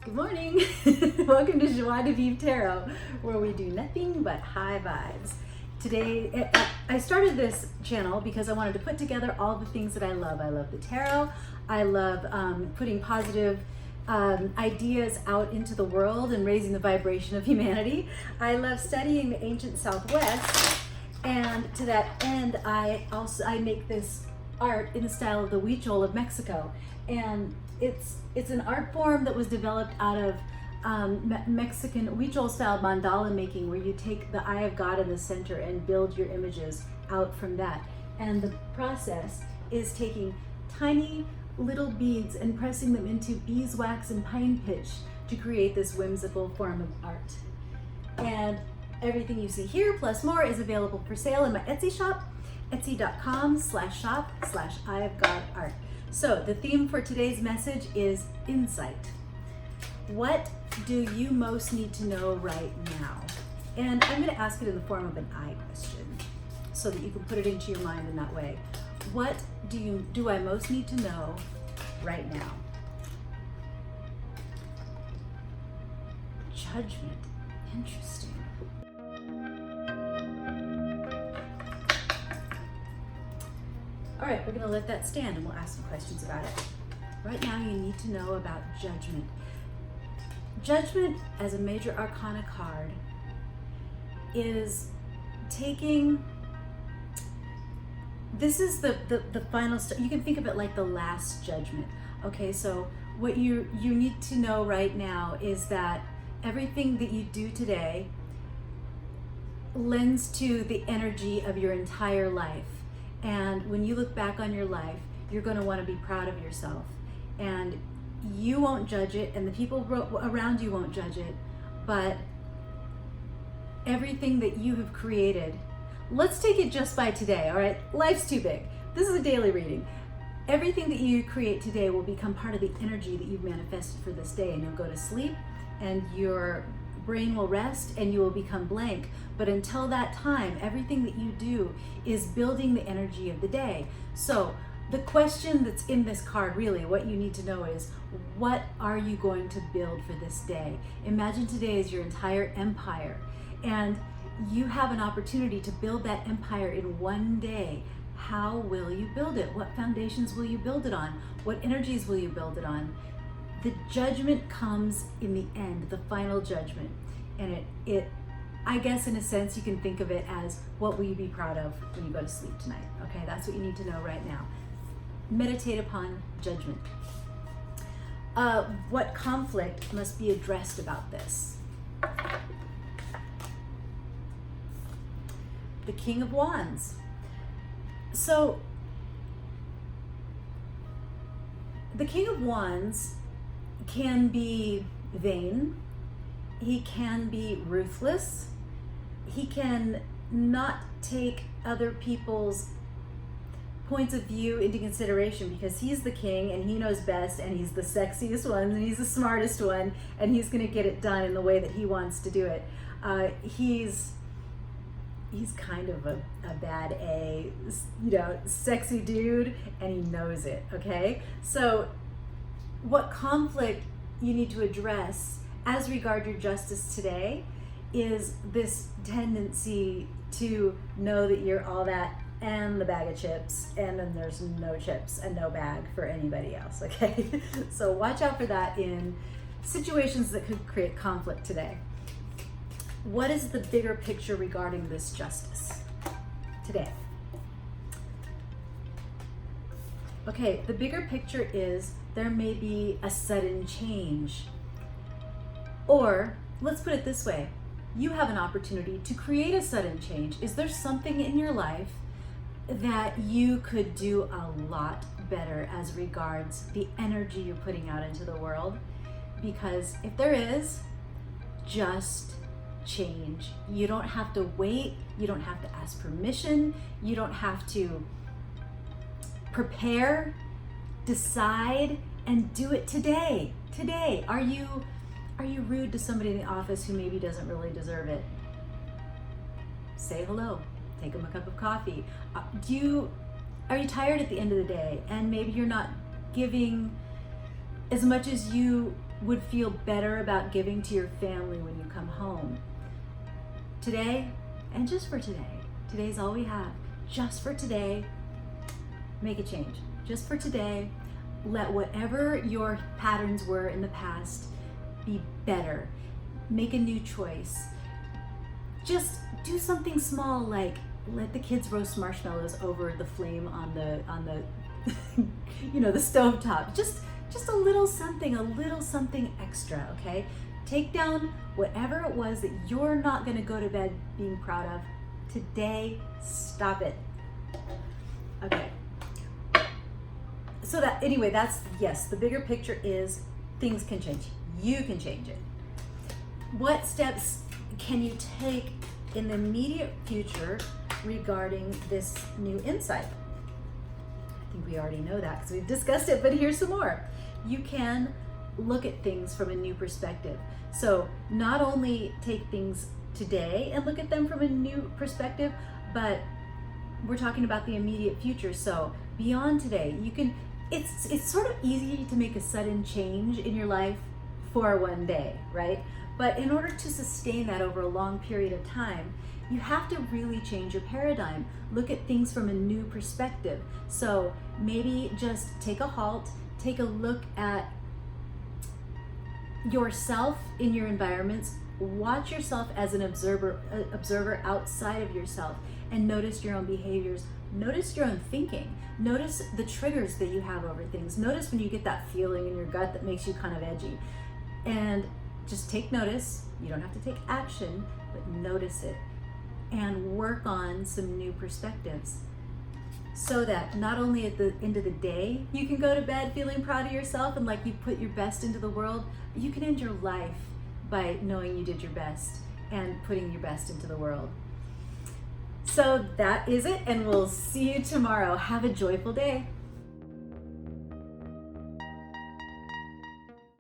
Good morning. Welcome to Joie de Vivre Tarot, where we do nothing but high vibes. Today, I started this channel because I wanted to put together all the things that I love. I love the tarot. I love putting positive ideas out into the world and raising the vibration of humanity. I love studying the ancient Southwest, and to that end, I make this art in the style of the huichol of Mexico, and it's an art form that was developed out of Mexican huichol style mandala making, where you take the eye of God in the center and build your images out from that. And the process is taking tiny little beads and pressing them into beeswax and pine pitch to create this whimsical form of art. And everything you see here plus more is available for sale in my Etsy shop, etsy.com/shop/EyeOfGodArt. So the theme for today's message is insight. What do you most need to know right now? And I'm going to ask it in the form of an I question so that you can put it into your mind in that way. What do I most need to know right now? Judgment. Interesting. All right, we're going to let that stand and we'll ask some questions about it. Right now, you need to know about judgment. Judgment, as a major arcana card, is taking, this is the final, you can think of it like the last judgment. Okay, so what you need to know right now is that everything that you do today lends to the energy of your entire life. And when you look back on your life, you're going to want to be proud of yourself. And you won't judge it, and the people around you won't judge it, but everything that you have created, let's take it just by today, all right? Life's too big. This is a daily reading. Everything that you create today will become part of the energy that you've manifested for this day, and you'll go to sleep, and your brain will rest, and you will become blank. But until that time, everything that you do is building the energy of the day. So the question that's in this card, really, what you need to know is, what are you going to build for this day? Imagine today is your entire empire, and you have an opportunity to build that empire in one day. How will you build it? What foundations will you build it on? What energies will you build it on? The judgment comes in the end, the final judgment. And it I guess in a sense, you can think of it as, what will you be proud of when you go to sleep tonight? Okay, that's what you need to know right now. Meditate upon judgment. What conflict must be addressed about this? The King of Wands. So, the King of Wands can be vain. He can be ruthless. He can not take other people's points of view into consideration, because he's the king and he knows best, and he's the sexiest one and he's the smartest one, and he's going to get it done in the way that he wants to do it. He's kind of a bad A, sexy dude, and he knows it, okay? So what conflict you need to address as regard your justice today is this tendency to know that you're all that and the bag of chips, and then there's no chips and no bag for anybody else, okay? So watch out for that in situations that could create conflict today. What is the bigger picture regarding this justice today? Okay, the bigger picture is there may be a sudden change. Or, let's put it this way, you have an opportunity to create a sudden change. Is there something in your life that you could do a lot better as regards the energy you're putting out into the world? Because if there is, just change. You don't have to wait. You don't have to ask permission. You don't have to prepare, decide, and do it today. Today, are you rude to somebody in the office who maybe doesn't really deserve it? Say hello. Take them a cup of coffee. Are you tired at the end of the day, and maybe you're not giving as much as you would feel better about giving to your family when you come home. Today, and just for today, today's all we have. Just for today, make a change. Just for today, let whatever your patterns were in the past be better. Make a new choice. Just do something small, like let the kids roast marshmallows over the flame on the the stove top. Just a little something extra, okay? Take down whatever it was that you're not gonna go to bed being proud of. Today, stop it. Okay. So yes, the bigger picture is things can change. You can change it. What steps can you take in the immediate future regarding this new insight? I think we already know that because we've discussed it, but here's some more. You can look at things from a new perspective. So not only take things today and look at them from a new perspective, but we're talking about the immediate future. So beyond today, it's sort of easy to make a sudden change in your life for one day, right? But in order to sustain that over a long period of time, you have to really change your paradigm. Look at things from a new perspective. So maybe just take a halt, take a look at yourself in your environments, watch yourself as an observer outside of yourself, and notice your own behaviors, notice your own thinking, notice the triggers that you have over things, notice when you get that feeling in your gut that makes you kind of edgy, and just take notice. You don't have to take action, but notice it and work on some new perspectives so that not only at the end of the day you can go to bed feeling proud of yourself and like you put your best into the world, but you can end your life by knowing you did your best and putting your best into the world. So that is it, and we'll see you tomorrow. Have a joyful day.